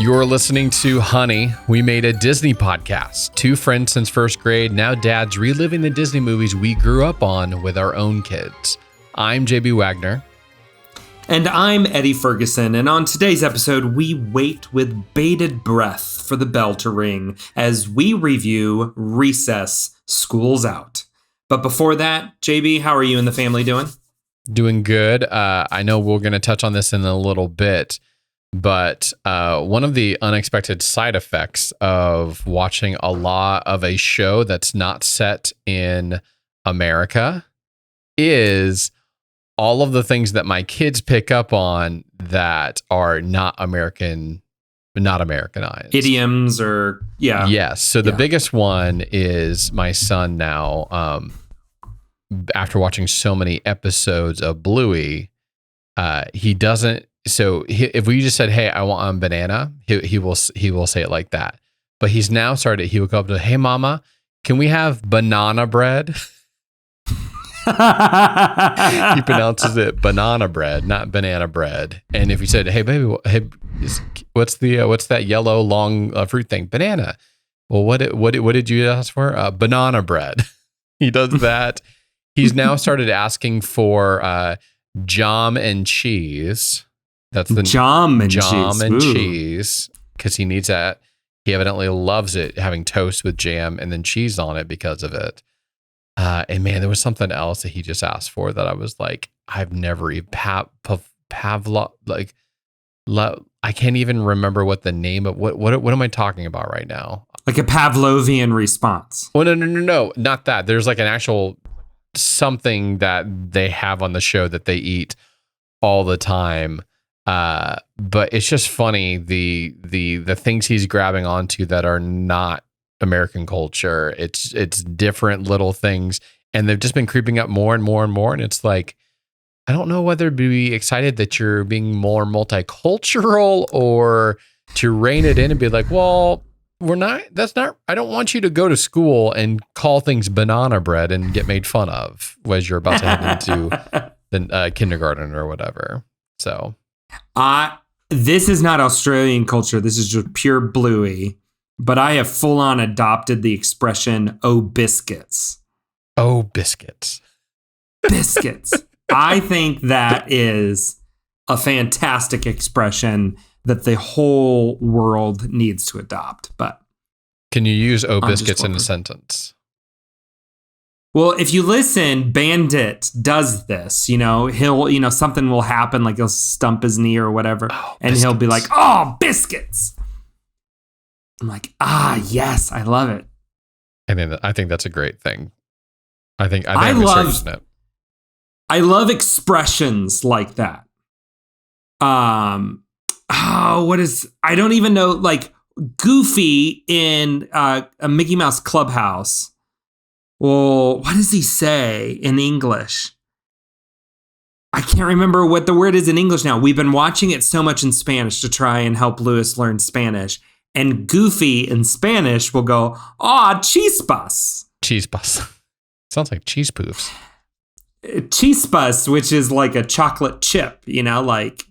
You're listening to Honey, We Made a Disney Podcast. Two friends since first grade, now dads reliving the Disney movies we grew up on with our own kids. I'm JB Waggoner. And I'm Eddie Ferguson, and on today's episode, we wait with bated breath for the bell to ring as we review Recess, School's Out. But before that, JB, how are you and the family doing? Doing good. I know we're going to touch on this in a little bit, but one of the unexpected side effects of watching a lot of a show that's not set in America is all of the things that my kids pick up on that are not Americanized. Idioms or, yeah. Yes. So the biggest one is my son now, after watching so many episodes of Bluey, he doesn't. So if we just said, "Hey, I want a banana," he will say it like that. But he's now started. He will go up to, "Hey, Mama, can we have banana bread?" He pronounces it banana bread, not banana bread. And if you said, "Hey, baby, what's that yellow long fruit thing?" Banana. Well, what did you ask for? Banana bread. He does that. He's now started asking for jam and cheese. That's the jam and cheese because he needs that. He evidently loves it, having toast with jam and then cheese on it because of it. And man, there was something else that he just asked for that I was like, I've never even Pavlov, like, I can't even remember what the name of what am I talking about right now? Like a Pavlovian response. Oh, no, not that. There's like an actual something that they have on the show that they eat all the time. But it's just funny the things he's grabbing onto that are not American culture. It's different little things, and they've just been creeping up more and more and more. And it's like, I don't know whether to be excited that you're being more multicultural or to rein it in and be like, well, I don't want you to go to school and call things banana bread and get made fun of as you're about to head into the kindergarten or whatever. So, this is not Australian culture. This is just pure Bluey. But I have full on adopted the expression, "oh, biscuits." Oh, biscuits. Biscuits. I think that is a fantastic expression that the whole world needs to adopt. But can you use "oh, biscuits" in a sentence? Well, if you listen, Bandit does this. He'll, something will happen, like he'll stump his knee or whatever, and he'll be like, "Oh, biscuits." I'm like, yes, I love it. And then I think that's a great thing. I love expressions like that. I don't even know, like Goofy in a Mickey Mouse Clubhouse. Well, what does he say in English? I can't remember what the word is in English now. We've been watching it so much in Spanish to try and help Lewis learn Spanish. And Goofy in Spanish will go, chispas. Chispas. Sounds like cheese poofs. Chispas, which is like a chocolate chip, like.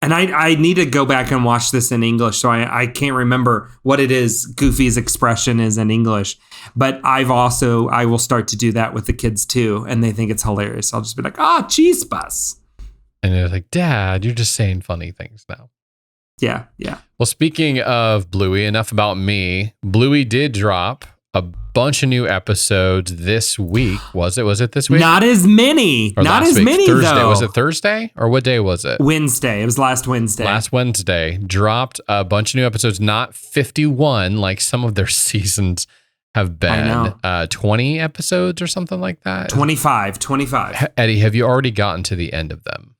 And I need to go back and watch this in English, so I can't remember what it is Goofy's expression is in English. But I will start to do that with the kids too, and they think it's hilarious. I'll just be like, chispas. And they're like, "Dad, you're just saying funny things now." Yeah. Well, speaking of Bluey, enough about me. Bluey did drop a bunch of new episodes this week. Was it this week? Not as many. Or not as week? many, Thursday. though. Was it Thursday? Or what day was it? Wednesday. It was last Wednesday. Last Wednesday. Dropped a bunch of new episodes. Not 51 like some of their seasons have been. 20 episodes or something like that? 25. Eddie, have you already gotten to the end of them?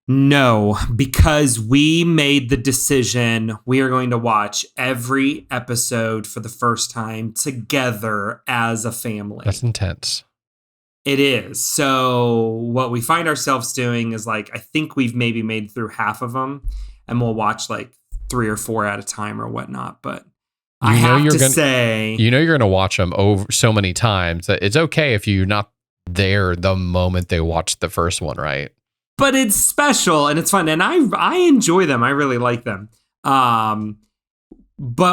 No, because we made the decision we are going to watch every episode for the first time together as a family. That's intense. It is. So what we find ourselves doing is I think we've maybe made through half of them, and we'll watch 3 or 4 at a time or whatnot. But you're going to watch them over so many times that it's okay if you're not there the moment they watch the first one, right? But it's special and it's fun, and I enjoy them. I really like them. But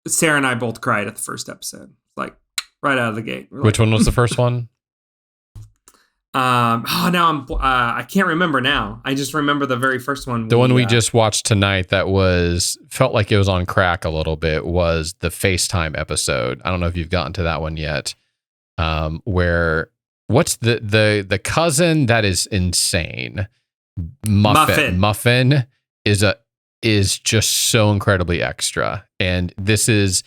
Sarah and I both cried at the first episode, like right out of the gate. Which one was the first one? Now I can't remember now. I just remember the very first one. The one we just watched tonight that felt like it was on crack a little bit was the FaceTime episode. I don't know if you've gotten to that one yet. Where what's the cousin that is insane? Muffin is just so incredibly extra, and this is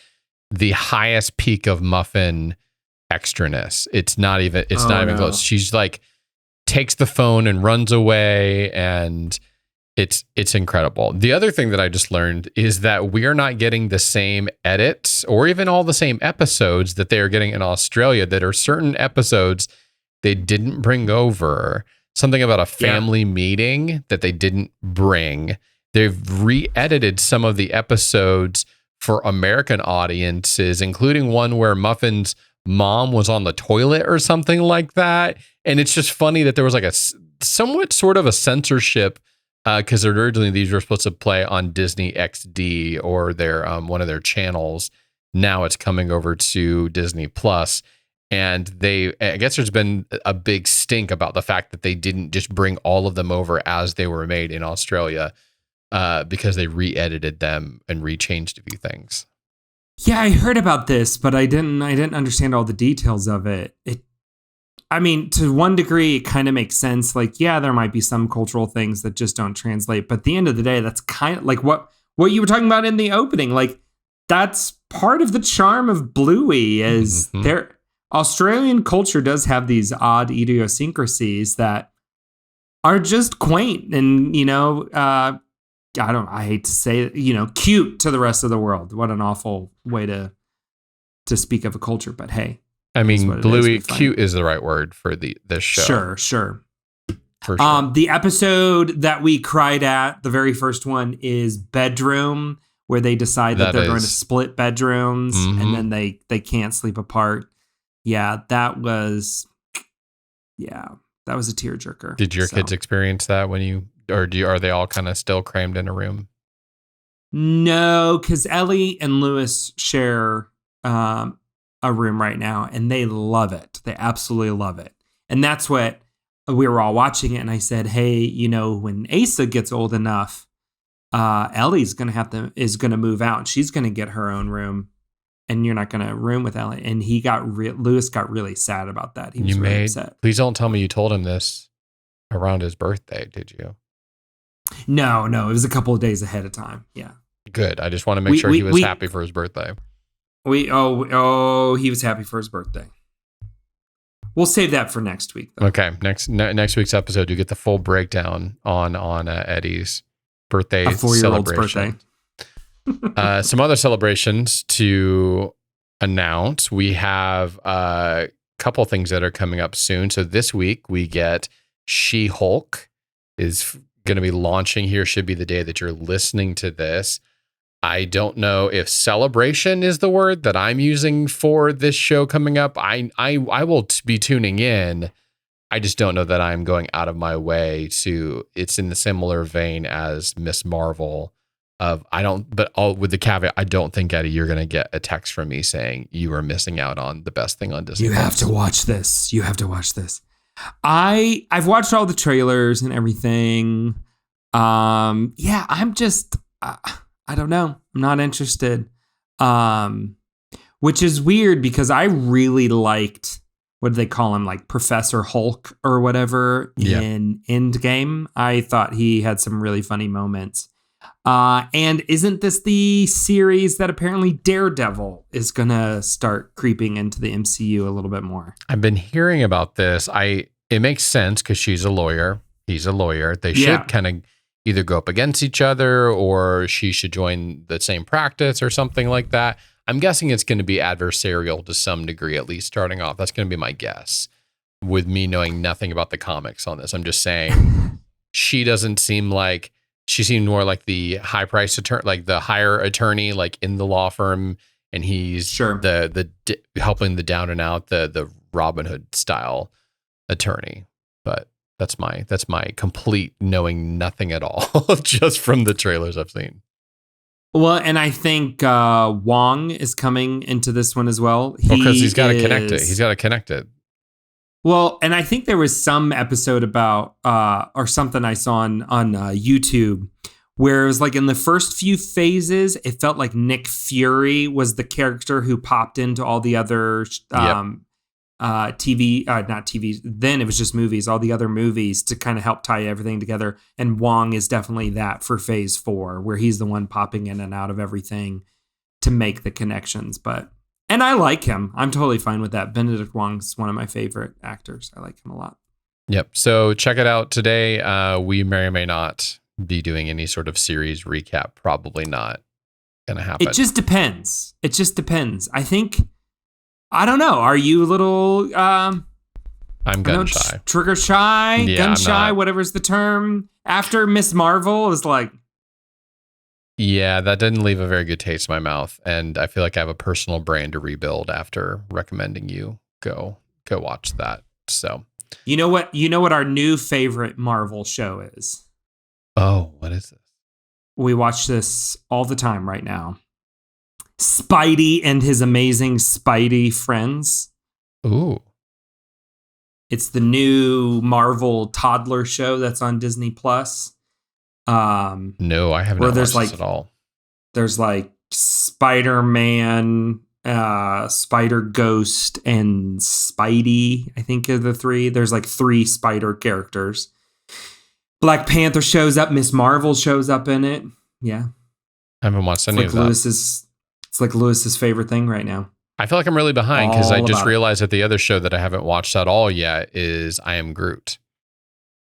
the highest peak of Muffin extraness. It's not even close. She's like takes the phone and runs away, and it's incredible. The other thing that I just learned is that we are not getting the same edits or even all the same episodes that they are getting in Australia. That are certain episodes they didn't bring over. Something about a family meeting that they didn't bring. They've re-edited some of the episodes for American audiences, including one where Muffin's mom was on the toilet or something like that. And it's just funny that there was like a somewhat sort of a censorship because originally these were supposed to play on Disney XD or their one of their channels. Now it's coming over to Disney Plus. And I guess there's been a big stink about the fact that they didn't just bring all of them over as they were made in Australia because they re-edited them and rechanged a few things. Yeah, I heard about this, but I didn't understand all the details of it. I mean, to one degree, it kind of makes sense. Like, yeah, there might be some cultural things that just don't translate. But at the end of the day, that's kind of like what you were talking about in the opening. Like, that's part of the charm of Bluey is their Australian culture does have these odd idiosyncrasies that are just quaint and, I hate to say it, cute to the rest of the world. What an awful way to speak of a culture, but hey. I mean, Bluey, cute is the right word for this show. Sure. For sure. The episode that we cried at, the very first one, is Bedroom, where they decide that they're going to split bedrooms and then they can't sleep apart. Yeah, that was a tearjerker. Did your kids experience that are they all kind of still crammed in a room? No, because Ellie and Lewis share a room right now, and they love it. They absolutely love it. And that's what we were all watching it, and I said, hey, when Asa gets old enough, Ellie's is gonna move out. She's gonna get her own room, and you're not gonna room with Ellie. And Lewis got really sad about that. He was really upset. Please don't tell me you told him this around his birthday, did you? No, it was a couple of days ahead of time. Yeah. Good. I just want to make sure he was happy for his birthday. He was happy for his birthday. We'll save that for next week, though. Okay. Next week's episode, you get the full breakdown on Eddie's birthday. A 4-year-old's birthday. Some other celebrations to announce. We have a couple things that are coming up soon. So this week we get She-Hulk is going to be launching here. Should be the day that you're listening to this. I don't know if celebration is the word that I'm using for this show coming up. I will be tuning in. I just don't know that I'm going out of my way to. It's in the similar vein as Miss Marvel. With the caveat, I don't think, Eddie, you're going to get a text from me saying you are missing out on the best thing on Disney. You have to watch this. I've watched all the trailers and everything. I'm just, I don't know. I'm not interested. Which is weird because I really liked, what do they call him? Like Professor Hulk or whatever in Endgame. I thought he had some really funny moments. And isn't this the series that apparently Daredevil is going to start creeping into the MCU a little bit more? I've been hearing about this. It makes sense because she's a lawyer. He's a lawyer. They should kind of either go up against each other or she should join the same practice or something like that. I'm guessing it's going to be adversarial to some degree, at least starting off. That's going to be my guess with me knowing nothing about the comics on this. I'm just saying she doesn't seem like, she seemed more like the high price attorney, like the higher attorney, like in the law firm. And he's the helping the down and out, the Robin Hood style attorney. But That's my complete knowing nothing at all just from the trailers I've seen. Well, and I think Wong is coming into this one as well. Because he's got to connect it. He's got to connect it. Well, and I think there was some episode about or something I saw on YouTube where it was like in the first few phases, it felt like Nick Fury was the character who popped into all the other not TV. Then it was just movies, all the other movies to kind of help tie everything together. And Wong is definitely that for phase 4, where he's the one popping in and out of everything to make the connections. And I like him. I'm totally fine with that. Benedict Wong's one of my favorite actors. I like him a lot. Yep. So check it out today. We may or may not be doing any sort of series recap. Probably not going to happen. It just depends. I think, I don't know. Are you a little... I'm gun shy. Trigger shy? Yeah, gun shy? Whatever's the term. After Miss Marvel, it was like... Yeah, that didn't leave a very good taste in my mouth. And I feel like I have a personal brand to rebuild after recommending you go watch that. So... You know what our new favorite Marvel show is? Oh, what is this? We watch this all the time right now. Spidey and his amazing Spidey friends. Ooh. It's the new Marvel toddler show that's on Disney Plus. No, I haven't watched this at all. There's like Spider-Man, Spider-Ghost, and Spidey, I think are the 3. There's like 3 Spider characters. Black Panther shows up. Miss Marvel shows up in it. Yeah. I haven't watched any of that. It's like Lewis's favorite thing right now. I feel like I'm really behind because I just realized that the other show that I haven't watched at all yet is I Am Groot.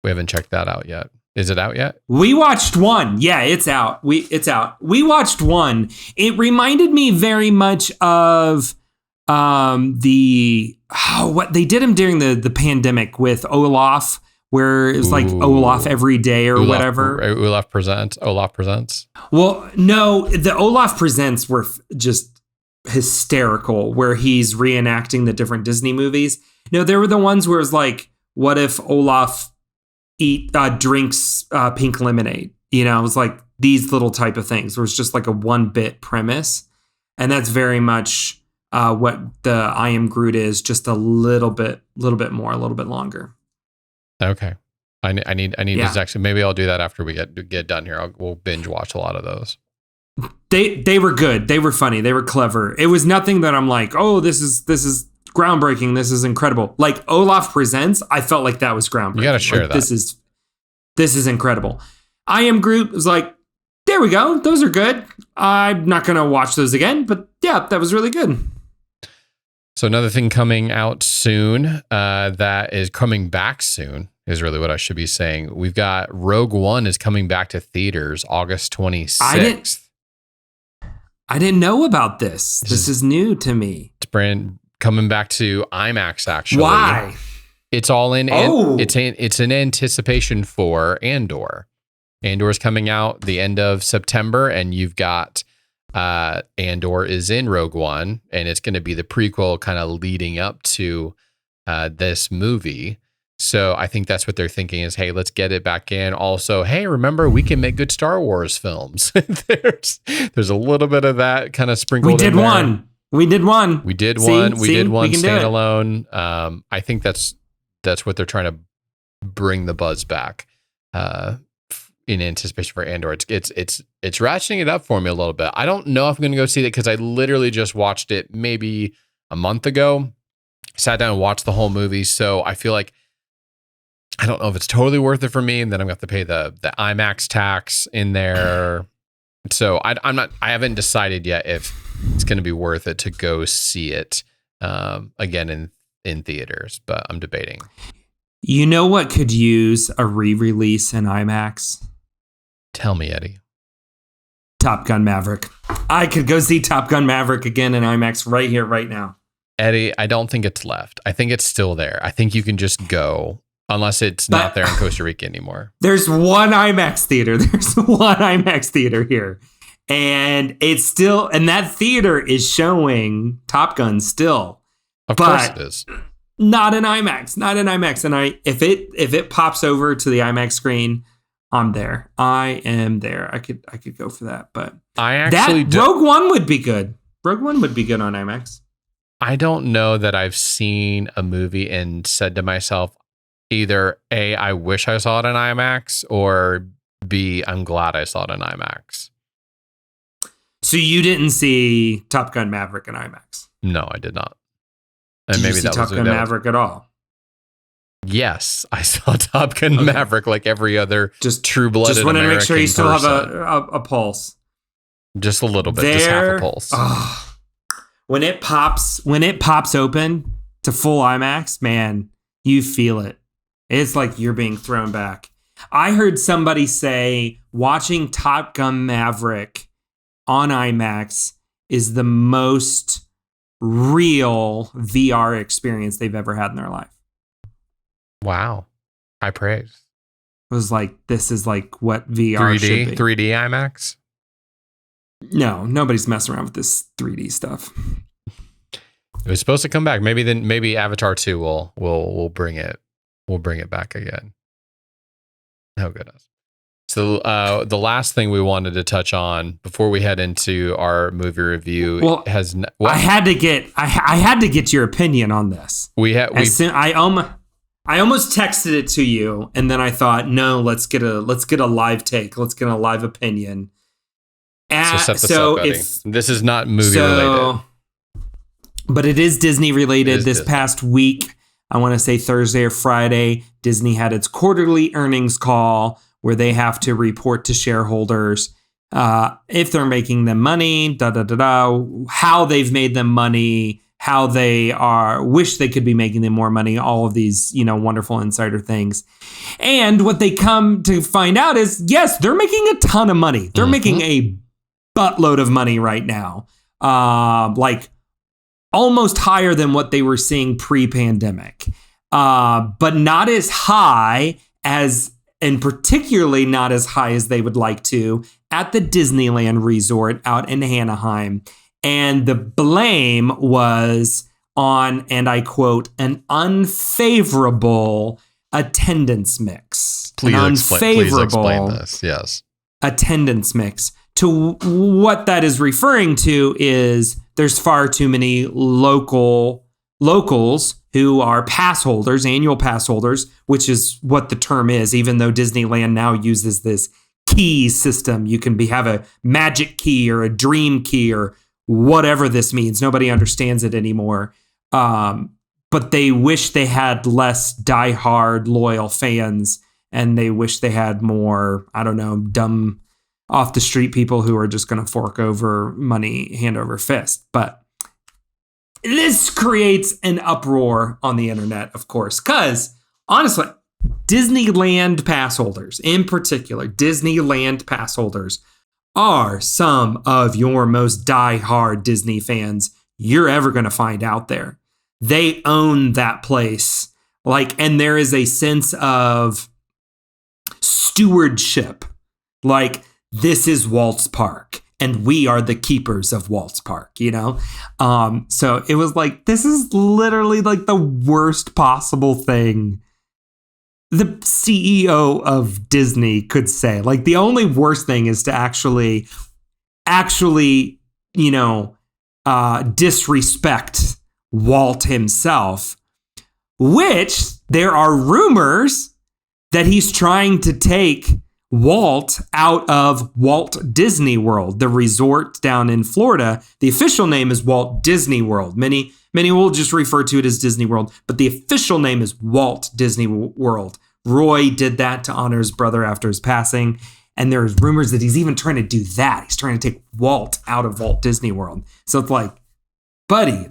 We haven't checked that out yet. Is it out yet? We watched one. Yeah, it's out. It's out. We watched one. It reminded me very much of what they did him during the pandemic with Olaf, where it was like Olaf every day or whatever. Olaf presents. Well, no, the Olaf presents were just hysterical, where he's reenacting the different Disney movies. No, there were the ones where it was like, what if Olaf drinks pink lemonade? You know, it was like these little type of things where it's just like a 1-bit premise. And that's very much what the I Am Groot is, just a little bit more, a little bit longer. Okay. I need to actually, maybe I'll do that after we get done here. We'll binge watch a lot of those. They were good. They were funny. They were clever. It was nothing that I'm like, oh, this is groundbreaking. This is incredible. Like Olaf Presents, I felt like that was groundbreaking. You got to share like, that. This is incredible. I Am Groot was like, there we go. Those are good. I'm not going to watch those again, but yeah, that was really good. So another thing coming out soon, that is coming back soon is really what I should be saying. We've got Rogue One is coming back to theaters August 26th. I didn't know about this. This is new to me. It's coming back to IMAX, actually. Why? It's all in. It's in anticipation for Andor. Andor's coming out the end of September, and you've got Andor is in Rogue One, and it's going to be the prequel kind of leading up to this movie. So I think that's what they're thinking is, hey, let's get it back in. Also, hey, remember, we can make good Star Wars films. There's a little bit of that kind of sprinkled in there. We did one standalone. I think that's what they're trying to bring the buzz back in anticipation for Andor. It's ratcheting it up for me a little bit. I don't know if I'm going to go see it because I literally just watched it maybe a month ago. Sat down and watched the whole movie, so I feel like I don't know if it's totally worth it for me, and then I'm going to have to pay the IMAX tax in there. So I haven't decided yet if it's going to be worth it to go see it again in theaters, but I'm debating. You know what could use a re-release in IMAX? Tell me, Eddie. Top Gun Maverick. I could go see Top Gun Maverick again in IMAX right here, right now. Eddie, I don't think it's left. I think it's still there. I think you can just go. Unless it's not there in Costa Rica anymore. There's one IMAX theater. There's one IMAX theater here. And it's still, and that theater is showing Top Gun still. Of course it is. not in IMAX. And if it pops over to the IMAX screen, I'm there. I am there. I could go for that. But Rogue One would be good. Rogue One would be good on IMAX. I don't know that I've seen a movie and said to myself, either A, I wish I saw it in IMAX, or B, I'm glad I saw it in IMAX. So you didn't see Top Gun Maverick in IMAX? No, I did not. And did maybe you see Top Gun Maverick at all? Yes, I saw Top Gun Maverick like every other true-blooded Just wanted to make sure you still person. have a pulse. Just a little bit, just half a pulse. When it pops open to full IMAX, man, you feel it. It's like you're being thrown back. I heard somebody say watching Top Gun Maverick on IMAX is the most real VR experience they've ever had in their life. Wow. High praise. It was like, this is like what VR should be. 3D IMAX? No, nobody's messing around with this 3D stuff. It was supposed to come back. Maybe Avatar 2 will bring it. We'll bring it back again. Oh goodness. So the last thing we wanted to touch on before we head into our movie review I had to get your opinion on this. I almost texted it to you, and then I thought, no, let's get a live take. Let's get a live opinion. So set this up, buddy. This is not movie related. But it is Disney related. Past week, I want to say Thursday or Friday, Disney had its quarterly earnings call where they have to report to shareholders if they're making them money, how they've made them money, how they wish they could be making them more money, all of these, wonderful insider things. And what they come to find out is, yes, they're making a ton of money. They're making a buttload of money right now. Like almost higher than what they were seeing pre-pandemic. But not as high as, and particularly not as high as they would like to, at the Disneyland resort out in Anaheim. And the blame was on, and I quote, an unfavorable attendance mix. Please explain this. Yes. Attendance mix. To what that is referring to is there's far too many locals who are pass holders, annual pass holders, which is what the term is, even though Disneyland now uses this key system. You can have a magic key or a dream key or whatever this means. Nobody understands it anymore. But they wish they had less diehard loyal fans, and they wish they had more, I don't know, dumb off the street people who are just going to fork over money hand over fist. But this creates an uproar on the internet, of course, because honestly, Disneyland pass holders, in particular, Disneyland pass holders are some of your most diehard Disney fans you're ever going to find out there. They own that place. And there is a sense of stewardship. This is Walt's Park, and we are the keepers of Walt's Park, So it was this is literally the worst possible thing the CEO of Disney could say. The only worst thing is to actually, disrespect Walt himself, which there are rumors that he's trying to take Walt out of Walt Disney World, the resort down in Florida. The official name is Walt Disney World. Many will just refer to it as Disney World, but the official name is Walt Disney World. Roy did that to honor his brother after his passing, and there's rumors that he's even trying to do that. He's trying to take Walt out of Walt Disney World. So it's buddy,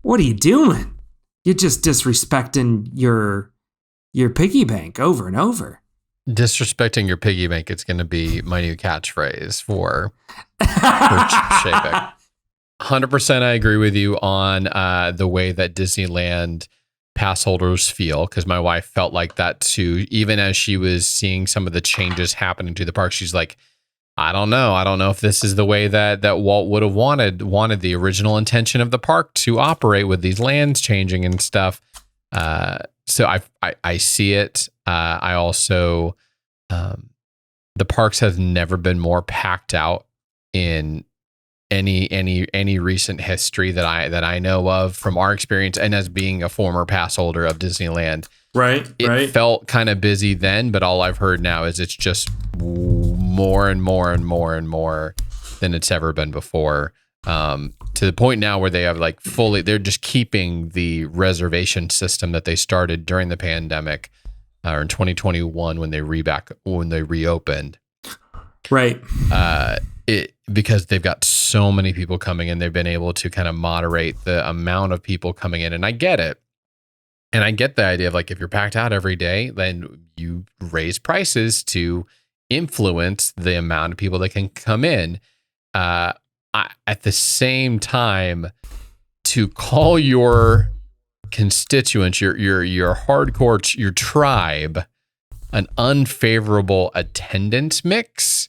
what are you doing? You're just disrespecting your piggy bank over and over. Disrespecting your piggy bank, it's going to be my new catchphrase for Chapek. 100% I agree with you on the way that Disneyland pass holders feel, because my wife felt like that too. Even as she was seeing some of the changes happening to the park, she's like, I don't know. I don't know if this is the way that Walt would have wanted the original intention of the park to operate with these lands changing and stuff. So I see it. I also the parks has never been more packed out in any recent history that I know of from our experience, and as being a former pass holder of Disneyland. It felt kind of busy then, but all I've heard now is it's just more and more and more and more than it's ever been before. To the point now where they have like they're just keeping the reservation system that they started during the pandemic, or in 2021 when they reopened. Right. Because they've got so many people coming in, they've been able to kind of moderate the amount of people coming in, and I get it. And I get the idea of like, if you're packed out every day, then you raise prices to influence the amount of people that can come in. At the same time, to call your constituents, your hardcore, your tribe, an unfavorable attendance mix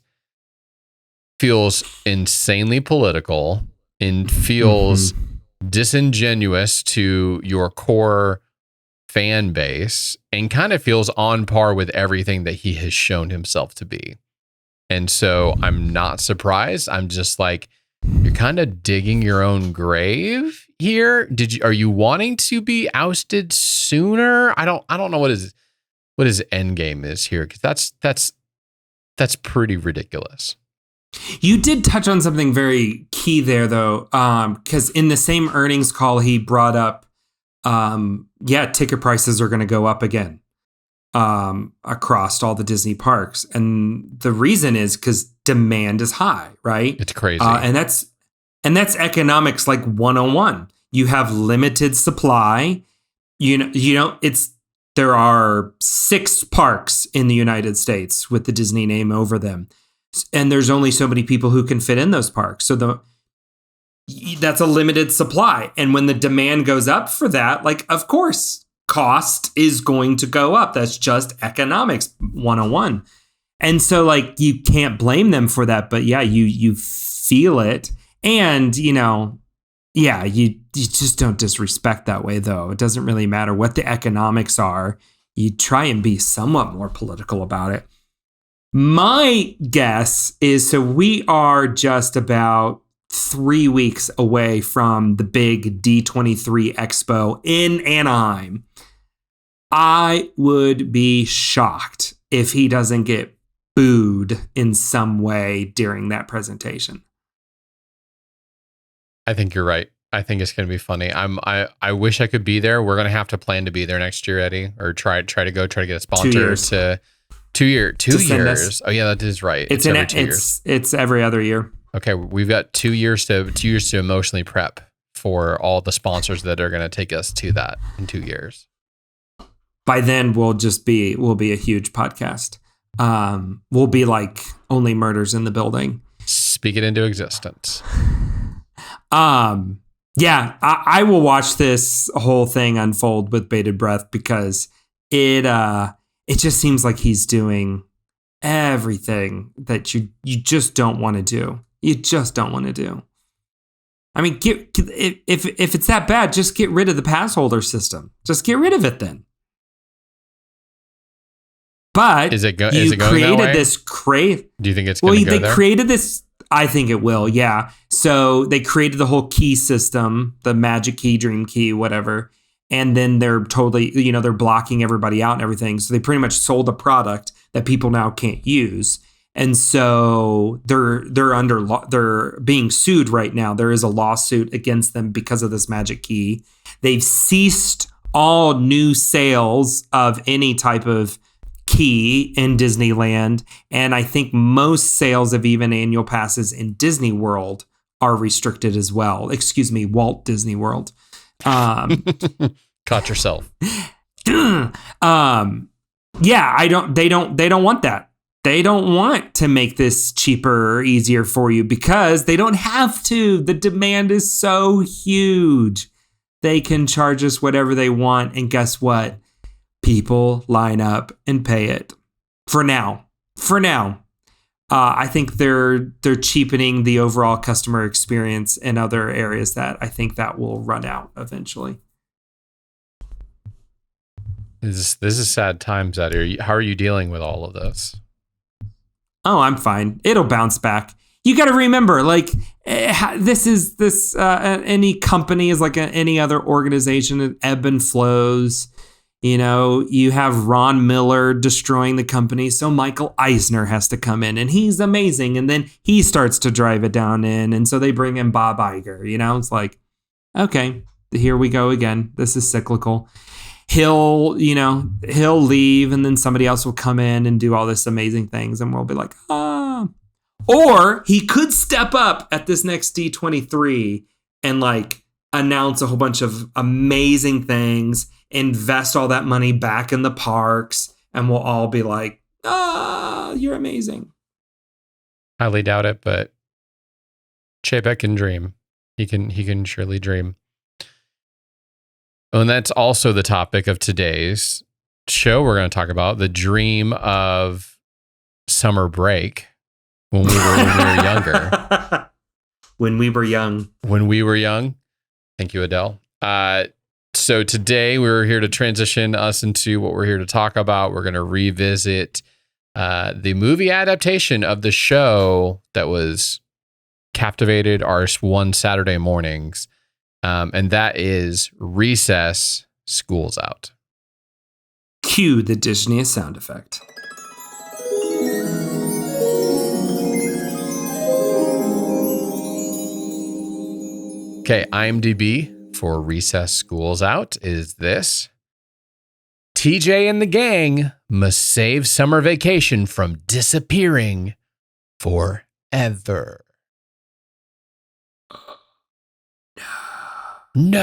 feels insanely political and feels disingenuous to your core fan base, and kind of feels on par with everything that he has shown himself to be. And so I'm not surprised. I'm just like, you're kind of digging your own grave here. Are you wanting to be ousted sooner? I don't know what his end game is here, because that's pretty ridiculous. You did touch on something very key there, though, because in the same earnings call, he brought up, ticket prices are going to go up again across all the Disney parks. And the reason is because demand is high, right? It's crazy. And that's economics like 101. You have limited supply. There are 6 parks in the United States with the Disney name over them. And there's only so many people who can fit in those parks. So that's a limited supply. And when the demand goes up for that, like, of course, cost is going to go up. That's just economics 101. And so, like, you can't blame them for that. But yeah, you feel it. And, you just don't disrespect that way, though. It doesn't really matter what the economics are. You try and be somewhat more political about it. My guess is, so we are just about 3 weeks away from the big D23 Expo in Anaheim. I would be shocked if he doesn't get booed in some way during that presentation. I think you're right. I think it's going to be funny. I wish I could be there. We're going to have to plan to be there next year, Eddie, or try to get a sponsor 2 years. to 2 years. Oh yeah, that is right. It's every 2 years. It's every other year. Okay, we've got 2 years to emotionally prep for all the sponsors that are going to take us to that in 2 years. By then, we'll be a huge podcast. We'll be like Only Murders in the Building. Speak it into existence. Yeah, I will watch this whole thing unfold with bated breath, because it just seems like he's doing everything that you just don't want to do. You just don't want to do. I mean, if it's that bad, just get rid of the pass holder system. Just get rid of it then. But is it going created that way? This crave. Do you think it's going to go there? They created this. I think it will. Yeah. So they created the whole key system, the magic key, dream key, whatever. And then they're totally, they're blocking everybody out and everything. So they pretty much sold a product that people now can't use. And so they're being sued right now. There is a lawsuit against them because of this magic key. They've ceased all new sales of any type of key in Disneyland. And I think most sales of even annual passes in Disney World are restricted as well. Excuse me, Walt Disney World. Caught yourself. Yeah, they don't want that. They don't want to make this cheaper or easier for you, because they don't have to. The demand is so huge. They can charge us whatever they want. And guess what? People line up and pay it. For now. I think they're cheapening the overall customer experience in other areas that I think that will run out eventually. This is sad times out here. How are you dealing with all of this? Oh, I'm fine. It'll bounce back. You got to remember, like, any company is like any other organization. It ebb and flows. You know, you have Ron Miller destroying the company, so Michael Eisner has to come in, and he's amazing. And then he starts to drive it down and so they bring in Bob Iger. You know, it's like, okay, here we go again. This is cyclical. He'll leave, and then somebody else will come in and do all this amazing things, and we'll be like, ah. Or he could step up at this next D23 and like announce a whole bunch of amazing things, invest all that money back in the parks, and we'll all be like, ah, you're amazing. Highly doubt it, but Chapek can dream. He can surely dream. And that's also the topic of today's show. We're going to talk about the dream of summer break when we were younger. When we were young. When we were young. Thank you, Adele. So today we're here to transition us into what we're here to talk about. We're going to revisit the movie adaptation of the show that was captivated our one Saturday mornings. And that is Recess, School's Out. Cue the Disney sound effect. Okay, IMDb for Recess, School's Out is this. TJ and the gang must save summer vacation from disappearing forever. No.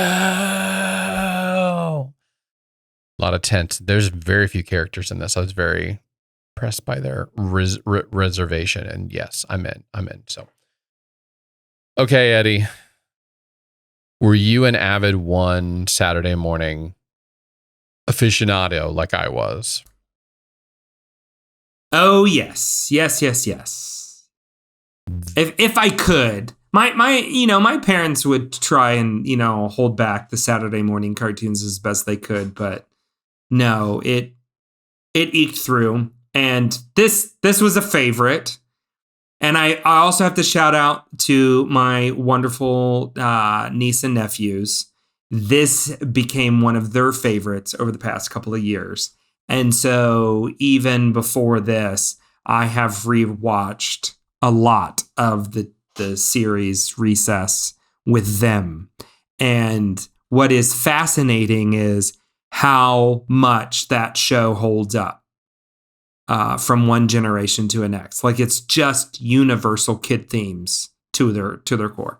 A lot of tense. There's very few characters in this. I was very impressed by their reservation. And yes, I'm in. So, okay, Eddie. Were you an avid one Saturday morning aficionado like I was? Oh, yes. Yes. If I could. My parents would try and, hold back the Saturday morning cartoons as best they could, but no, it eked through. And this was a favorite. And I also have to shout out to my wonderful niece and nephews. This became one of their favorites over the past couple of years. And so even before this, I have rewatched a lot of the series Recess with them. And what is fascinating is how much that show holds up from one generation to the next. Like, it's just universal kid themes to their core.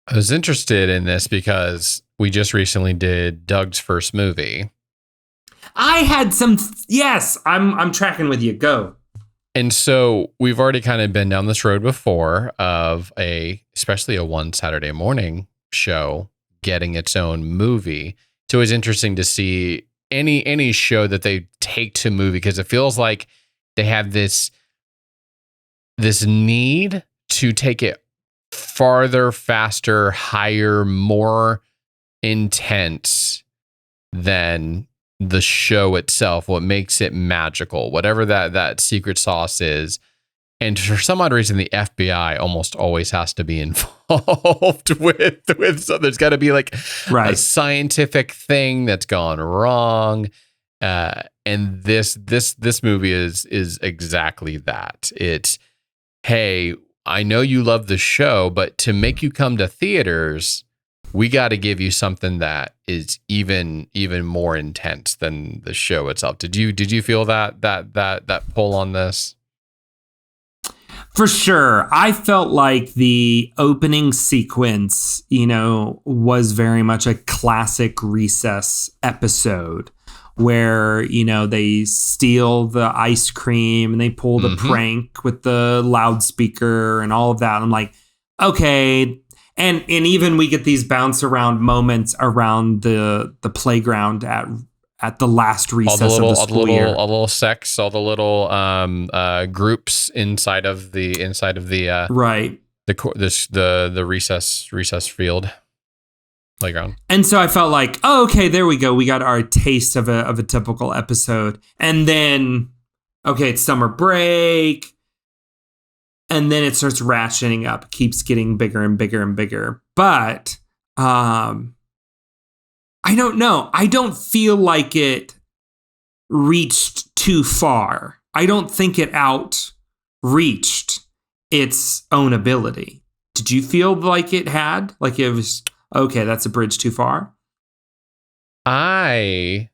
I was interested in this because we just recently did Doug's first movie. I had some. Yes, I'm tracking with you. Go. And so we've already kind of been down this road before of especially a one Saturday morning show getting its own movie. So it's interesting to see any show that they take to movie, because it feels like they have this need to take it farther, faster, higher, more intense than the show itself, what makes it magical, whatever that secret sauce is. And for some odd reason, the FBI almost always has to be involved with so there's got to be like a scientific thing that's gone wrong. And this movie is exactly that. It's, hey, I know you love the show, but to make you come to theaters, we got to give you something that is even more intense than the show itself. Did you feel that pull on this? For sure. I felt like the opening sequence, was very much a classic Recess episode where, they steal the ice cream and they pull the prank with the loudspeaker and all of that. I'm like, okay. And even we get these bounce around moments around the playground at the last recess of the school year. All the little sects, all the little groups inside of the right. the recess field playground. And so I felt like, oh, okay, there we go. We got our taste of a typical episode. And then, okay, it's summer break. And then it starts ratcheting up, keeps getting bigger and bigger and bigger. But I don't know. I don't feel like it reached too far. I don't think it outreached its own ability. Did you feel like it had? Like it was, okay, that's a bridge too far? I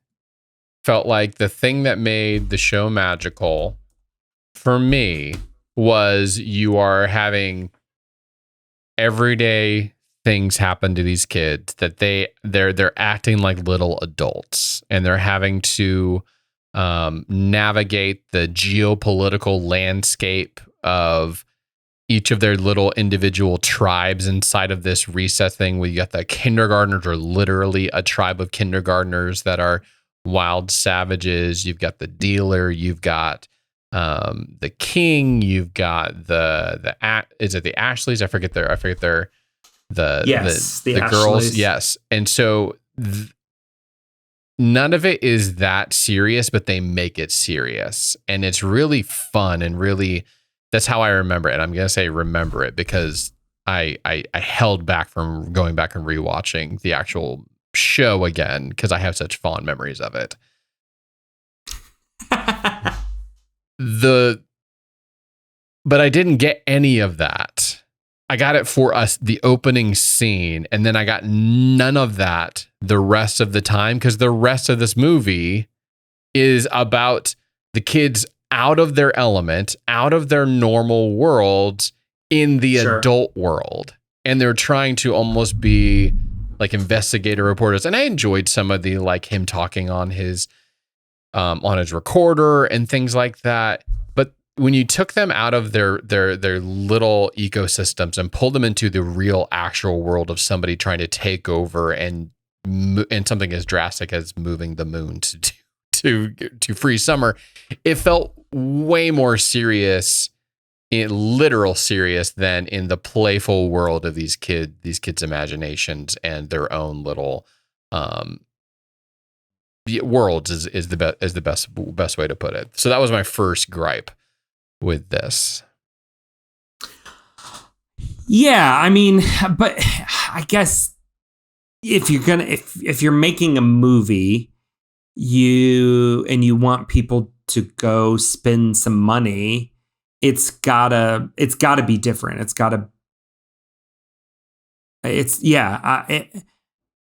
felt like the thing that made the show magical for me was you are having everyday things happen to these kids that they're acting like little adults, and they're having to navigate the geopolitical landscape of each of their little individual tribes inside of this recess thing. We got the kindergartners are literally a tribe of kindergartners that are wild savages. You've got the dealer. You've got the king. You've got is it the Ashleys? I forget the girls. Yes. And so none of it is that serious, but they make it serious, and it's really fun and really. That's how I remember it. I'm going to say remember it because I held back from going back and rewatching the actual show again because I have such fond memories of it. But I didn't get any of that. I got it for us, the opening scene, and then I got none of that the rest of the time because the rest of this movie is about the kids out of their element, out of their normal world in the adult world. And they're trying to almost be like investigator reporters. And I enjoyed some of the, like him talking on his recorder and things like that. But when you took them out of their little ecosystems and pulled them into the real actual world of somebody trying to take over and something as drastic as moving the moon to free summer, it felt way more serious, literal serious, than in the playful world of these kids' imaginations and their own little worlds is the best way to put it. So that was my first gripe with this. Yeah, I mean, but I guess if you're making a movie, you want people to go spend some money, it's gotta be different.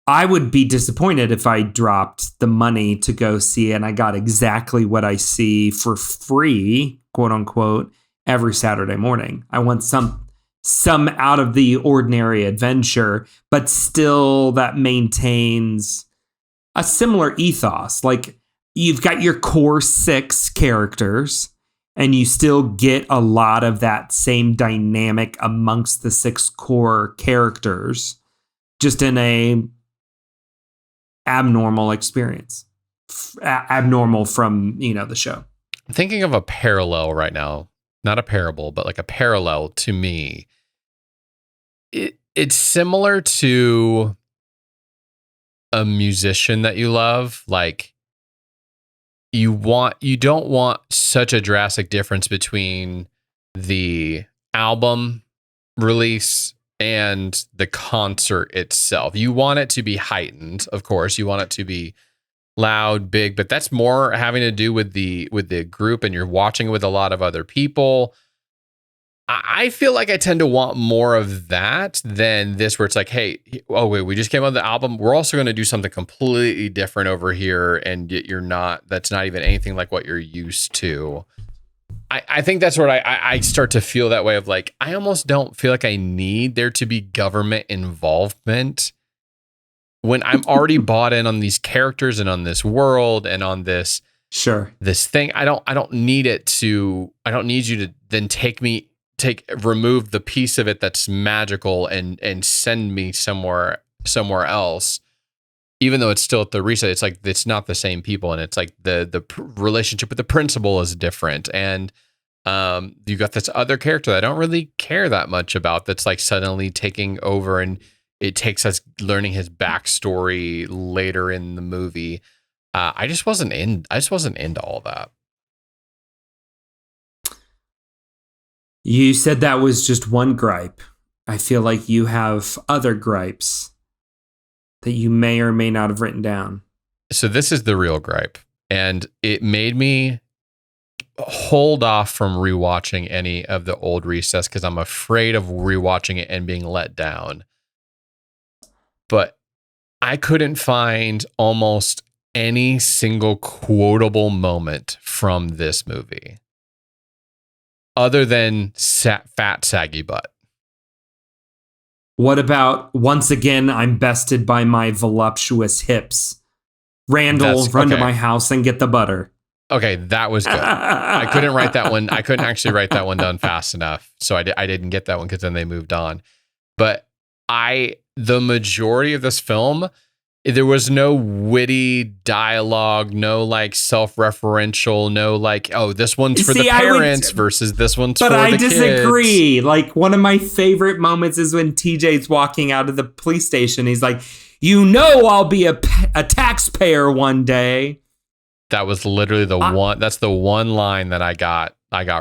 I would be disappointed if I dropped the money to go see it and I got exactly what I see for free, quote unquote, every Saturday morning. I want some out of the ordinary adventure, but still that maintains a similar ethos. Like, you've got your core 6 characters and you still get a lot of that same dynamic amongst the 6 core characters, just in a abnormal experience, abnormal from, the show. I'm thinking of a parallel right now, not a parable, but like a parallel to me. It's similar to a musician that you love. Like, you don't want such a drastic difference between the album release and the concert itself. You want it to be heightened, of course. You want it to be loud, big, but that's more having to do with the group, and you're watching it with a lot of other people. I feel like I tend to want more of that than this, where it's like, hey, oh wait, we just came out of the album. We're also going to do something completely different over here, and that's not even anything like what you're used to. I think that's what I start to feel that way of, like, I almost don't feel like I need there to be government involvement when I'm already bought in on these characters and on this world and on this thing. I don't need you to then remove the piece of it that's magical and send me somewhere else even though it's still at the reset, it's like it's not the same people, and it's like the relationship with the principal is different, and you got this other character that I don't really care that much about that's like suddenly taking over, and it takes us learning his backstory later in the movie. I just wasn't into all that. You said that was just one gripe. I feel like you have other gripes that you may or may not have written down. So this is the real gripe, and it made me hold off from rewatching any of the old Recess because I'm afraid of rewatching it and being let down. But I couldn't find almost any single quotable moment from this movie other than fat, saggy butt. What about, once again, I'm bested by my voluptuous hips? Randall, run to my house and get the butter. Okay, that was good. I couldn't write that one. I couldn't actually write that one down fast enough. So I didn't get that one because then they moved on. But the majority of this film, there was no witty dialogue, no like self-referential, no like, oh, this one's for the parents versus this one's for the kids. But I disagree. Like, one of my favorite moments is when TJ's walking out of the police station. He's like, I'll be a taxpayer one day. That was literally the one. That's the one line that I got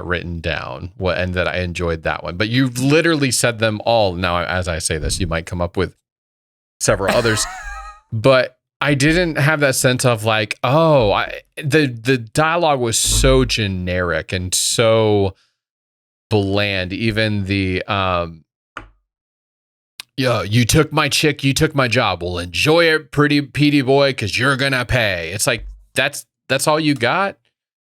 written down, and that I enjoyed that one. But you've literally said them all. Now, as I say this, you might come up with several others. But I didn't have that sense of like, the dialogue was so generic and so bland. Even the you took my chick, you took my job. Well, enjoy it, pretty Petey boy, because you're gonna pay. It's like that's all you got.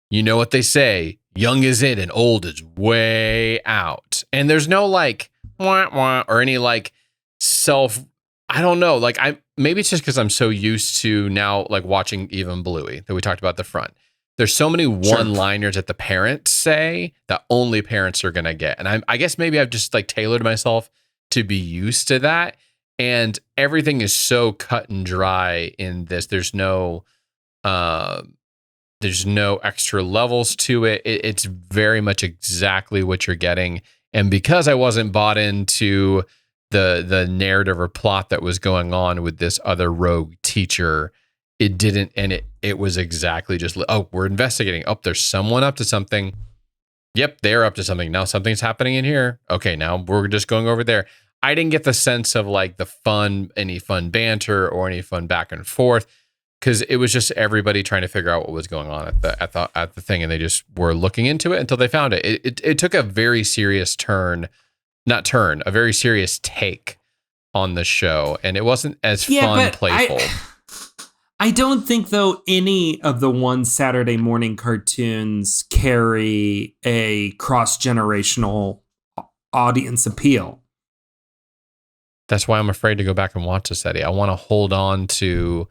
You know what they say: young is in and old is way out. And there's no like wah, wah, or any like self. I don't know. Like maybe it's just because I'm so used to now like watching even Bluey that we talked about at the front. There's so many one-liners that the parents say that only parents are gonna get, and I guess maybe I've just like tailored myself to be used to that. And everything is so cut and dry in this. There's no extra levels to it. It's very much exactly what you're getting. And because I wasn't bought into the narrative or plot that was going on with this other rogue teacher, it didn't, and it was exactly just, oh, we're investigating. Oh, there's someone up to something. Yep, they're up to something. Now something's happening in here. Okay, now we're just going over there. I didn't get the sense of like any fun banter or any fun back and forth, because it was just everybody trying to figure out what was going on at the thing, and they just were looking into it until they found it. It took a very serious a very serious take on the show, and it wasn't as fun, playful. I don't think, though, any of the One Saturday Morning cartoons carry a cross-generational audience appeal. That's why I'm afraid to go back and watch this, Eddie. I want to hold on to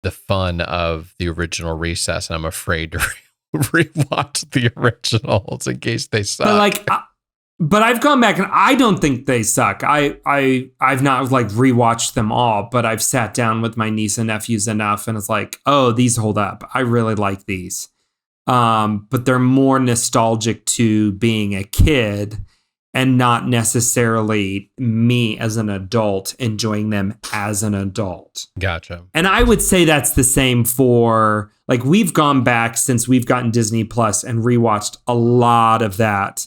the fun of the original Recess, and I'm afraid to rewatch the originals in case they suck. But I've gone back and I don't think they suck. I've not like rewatched them all, but I've sat down with my niece and nephews enough, and it's like, oh, these hold up. I really like these. But they're more nostalgic to being a kid and not necessarily me as an adult enjoying them as an adult. Gotcha. And I would say that's the same for, like, we've gone back since we've gotten Disney Plus and rewatched a lot of that.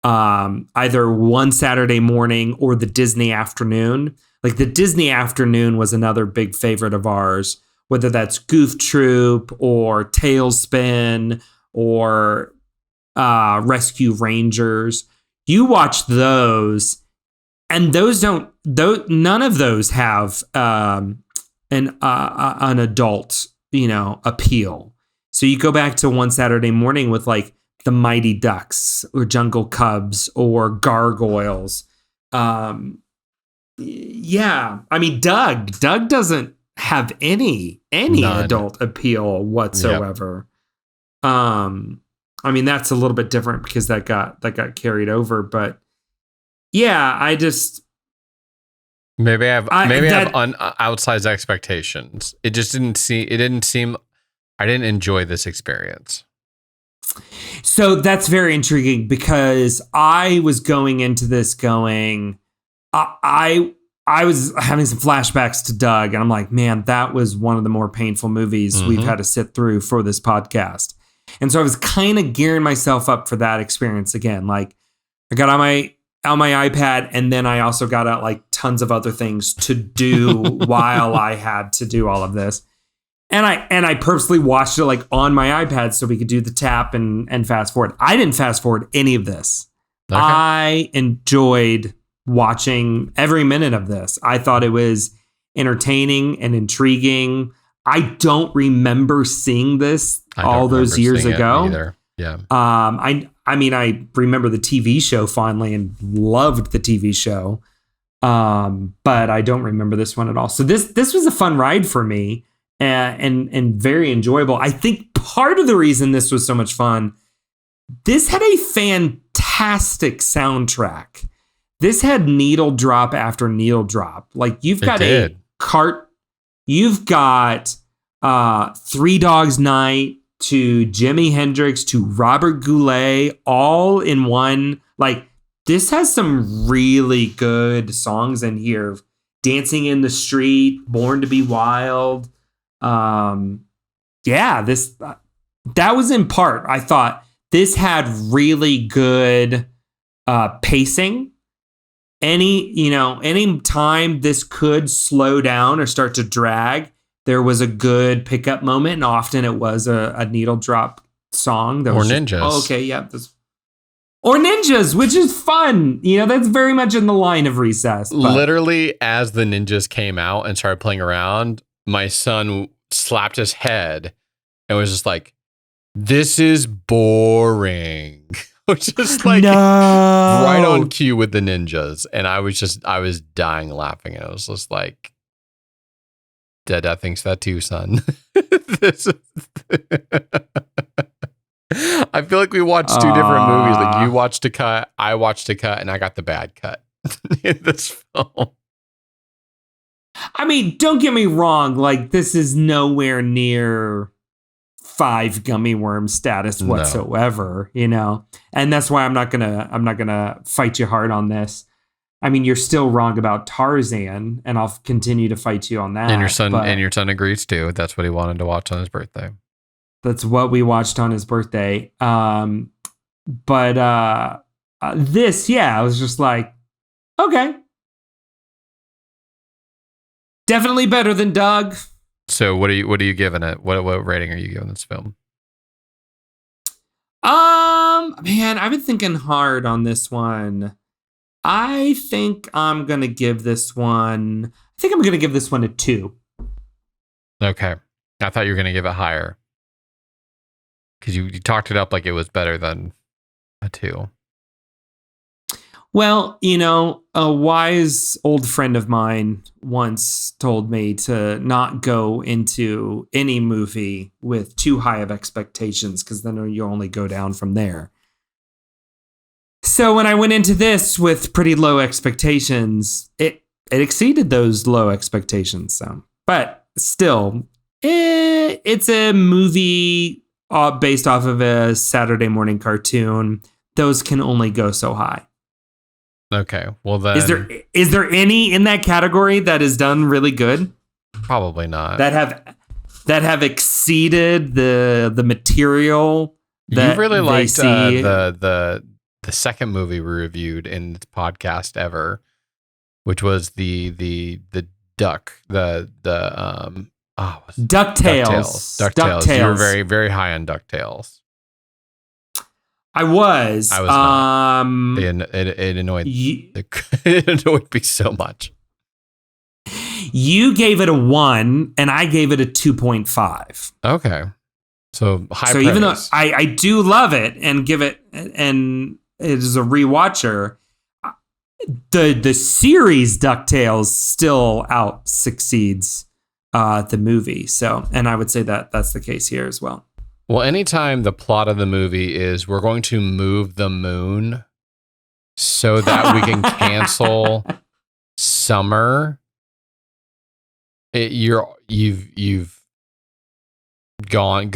Either One Saturday Morning or the Disney Afternoon. Like, the Disney Afternoon was another big favorite of ours, whether that's Goof Troop or Tailspin or Rescue Rangers. You watch those, and none of those have an adult, appeal. So you go back to One Saturday Morning with like the Mighty Ducks or Jungle Cubs or Gargoyles. Yeah. I mean, Doug doesn't have any None. Adult appeal whatsoever. Yep. I mean, that's a little bit different because that got carried over, but yeah, Maybe I have outsized expectations. It just didn't seem. I didn't enjoy this experience. So that's very intriguing because I was going into this I was having some flashbacks to Doug, and I'm like, man, that was one of the more painful movies we've had to sit through for this podcast. And so I was kind of gearing myself up for that experience again. Like, I got on my iPad, and then I also got out like tons of other things to do while I had to do all of this. And I purposely watched it like on my iPad so we could do the tap and fast forward. I didn't fast forward any of this. Okay. I enjoyed watching every minute of this. I thought it was entertaining and intriguing. I don't remember seeing this all those years ago. Either. Yeah. I mean, I remember the TV show fondly and loved the TV show. But I don't remember this one at all. So this was a fun ride for me and very enjoyable. I think part of the reason this was so much fun, this had a fantastic soundtrack. This had needle drop after needle drop. Like you've got you've got Three Dogs Night to Jimi Hendrix to Robert Goulet all in one. Like this has some really good songs in here. Dancing in the Street, Born to Be Wild. That was in part. I thought this had really good pacing. Any time this could slow down or start to drag, there was a good pickup moment, and often it was a needle drop song. That was Ninjas. Or Ninjas, which is fun. That's very much in the line of Recess. But. Literally, as the Ninjas came out and started playing around, my son slapped his head and was just like, "This is boring." Which is like right on cue with the Ninjas. And I was dying laughing. And I was just like, Dad thinks that too, son. I feel like we watched two different movies. Like you watched a cut, I watched a cut, and I got the bad cut in this film. I mean, don't get me wrong. Like this is nowhere near 5 gummy worm status whatsoever, and that's why I'm not gonna fight you hard on this. I mean, you're still wrong about Tarzan, and I'll continue to fight you on that. And your son agrees too. That's what he wanted to watch on his birthday. That's what we watched on his birthday. I was just like, okay, definitely better than Doug. So what are you giving it? What rating are you giving this film? Man, I've been thinking hard on this one. I think I'm gonna give this one a 2. Okay. I thought you were gonna give it higher. Because you talked it up like it was better than a 2. Well, a wise old friend of mine once told me to not go into any movie with too high of expectations because then you only go down from there. So when I went into this with pretty low expectations, it exceeded those low expectations. So, but still, it's a movie based off of a Saturday morning cartoon. Those can only go so high. Okay, well then, is there any in that category that is done really good? Probably not. That have exceeded the material. That you really liked the second movie we reviewed in this podcast ever, which was the duck DuckTales. DuckTales. You were very very high on DuckTales. I was not. It annoyed it annoyed me so much. You gave it a 1 and I gave it a 2.5. Okay. So high So praise. Even though I do love it and give it, and it is a rewatcher, the series DuckTales still out succeeds the movie. So, and I would say that that's the case here as well. Well, anytime the plot of the movie is we're going to move the moon so that we can cancel summer, you've gone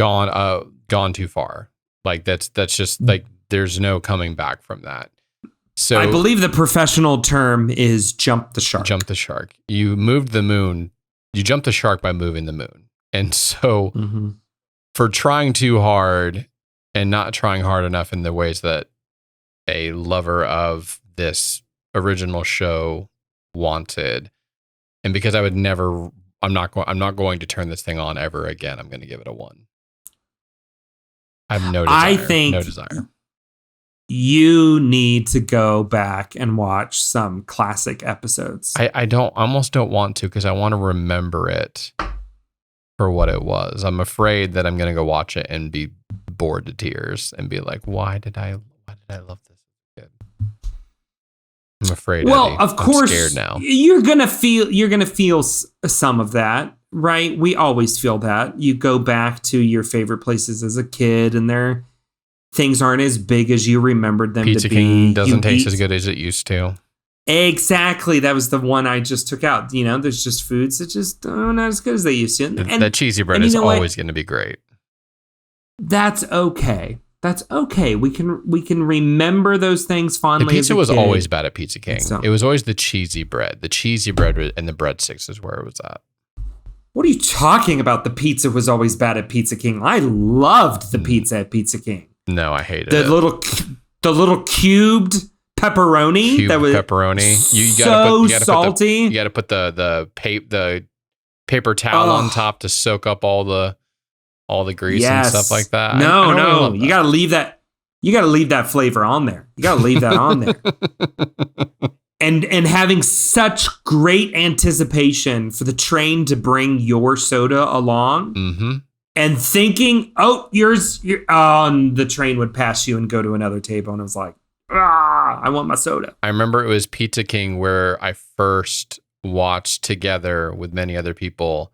too far. Like that's just like there's no coming back from that. So I believe the professional term is jump the shark. Jump the shark. You moved the moon. You jumped the shark by moving the moon. And so for trying too hard and not trying hard enough in the ways that a lover of this original show wanted, and because I would never, I'm not going to turn this thing on ever again. I'm going to give it a 1. I have no desire. I think no desire. You need to go back and watch some classic episodes. I almost don't want to, because I want to remember it for what it was. I'm afraid that I'm going to go watch it and be bored to tears and be like, why did I love this? I'm afraid. Well, Eddie. of course, I'm scared now. You're gonna feel some of that, right? We always feel that. You go back to your favorite places as a kid, and things aren't as big as you remembered them Pizza to be. King doesn't taste as good as it used to. Exactly. That was the one I just took out. You know, there's just foods that just not as good as they used to. And that cheesy bread is always going to be great. That's okay. That's okay. We can remember those things fondly. The pizza as a was kid. always bad at Pizza King. So, it was always the cheesy bread. The cheesy bread and the breadsticks is where it was at. What are you talking about? The pizza was always bad at Pizza King. I loved the pizza at Pizza King. No, I hated it. The little cubed pepperoni. That was pepperoni. You gotta salty. You got to put the paper towel on top to soak up all the grease and stuff like that. No, really you gotta leave that. You gotta leave that flavor on there. You gotta leave that on there. And having such great anticipation for the train to bring your soda along, and thinking, and the train would pass you and go to another table, and it was like, I want my soda. I remember it was Pizza King where I first watched together with many other people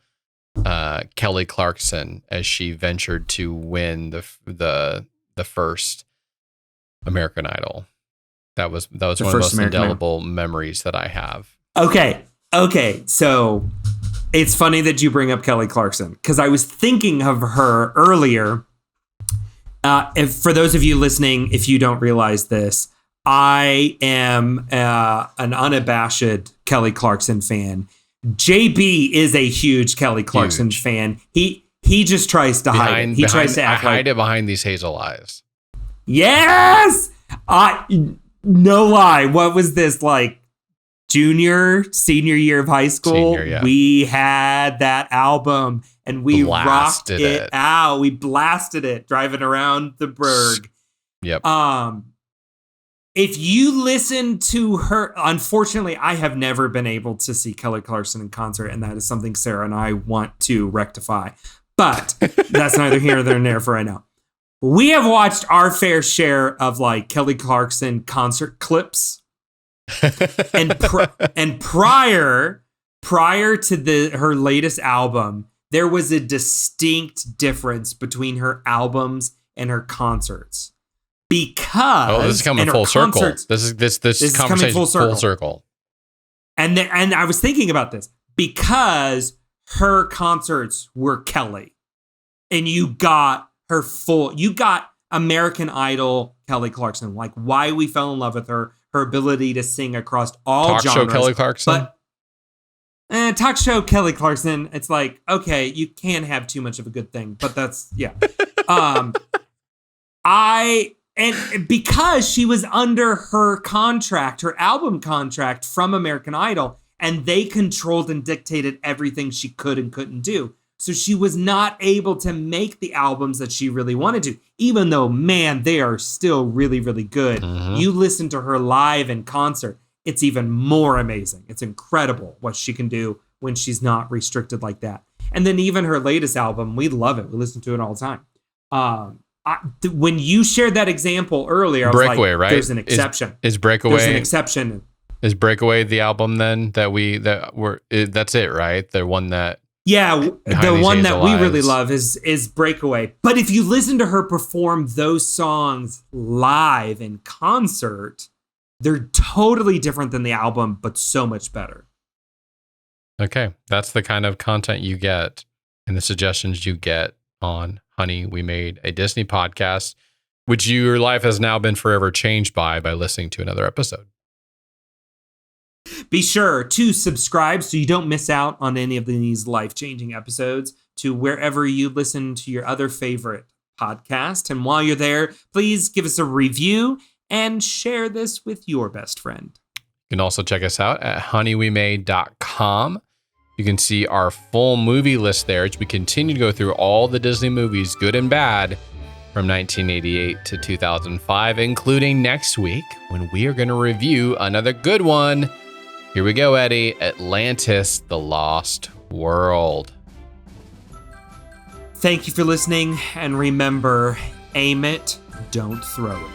Kelly Clarkson as she ventured to win the first American Idol. That was one of the most indelible memories that I have. Okay. So it's funny that you bring up Kelly Clarkson, because I was thinking of her earlier. For those of you listening, if you don't realize this, I am an unabashed Kelly Clarkson fan. JB is a huge Kelly Clarkson fan. He just tries to hide it. He tries to act hide it behind these hazel eyes. Yes! No lie. What was this, like senior year of high school? Senior, yeah. We had that album and we rocked it out. We blasted it driving around the burg. Yep. If you listen to her, unfortunately, I have never been able to see Kelly Clarkson in concert, and that is something Sarah and I want to rectify. But that's neither here nor there for right now. We have watched our fair share of like Kelly Clarkson concert clips, and prior to her latest album, there was a distinct difference between her albums and her concerts. Because this is coming full circle. This is coming full circle. And I was thinking about this because her concerts were Kelly, and you got American Idol Kelly Clarkson, like why we fell in love with her ability to sing across all genres. Talk show Kelly Clarkson. But talk show Kelly Clarkson, it's like, okay, you can't have too much of a good thing, but that's yeah. And because she was under her contract, her album contract from American Idol, and they controlled and dictated everything she could and couldn't do. So she was not able to make the albums that she really wanted to, even though, man, they are still really, really good. Mm-hmm. You listen to her live in concert, it's even more amazing. It's incredible what she can do when she's not restricted like that. And then even her latest album, we love it. We listen to it all the time. When you shared that example earlier, I was Breakaway, like, right? There's an exception. Is Breakaway? There's an exception. Is Breakaway the album then that's it, right? The one that the one that we really love is Breakaway. But if you listen to her perform those songs live in concert, They're totally different than the album, but so much better. Okay, that's the kind of content you get and the suggestions you get on Honey, We Made a Disney Podcast, which your life has now been forever changed by listening to another episode. Be sure to subscribe so you don't miss out on any of these life-changing episodes to wherever you listen to your other favorite podcast. And while you're there, please give us a review and share this with your best friend. You can also check us out at honeywemade.com. You can see our full movie list there as we continue to go through all the Disney movies, good and bad, from 1988 to 2005, including next week when we are going to review another good one. Here we go, Eddie. Atlantis, The Lost World. Thank you for listening, and remember, aim it, don't throw it.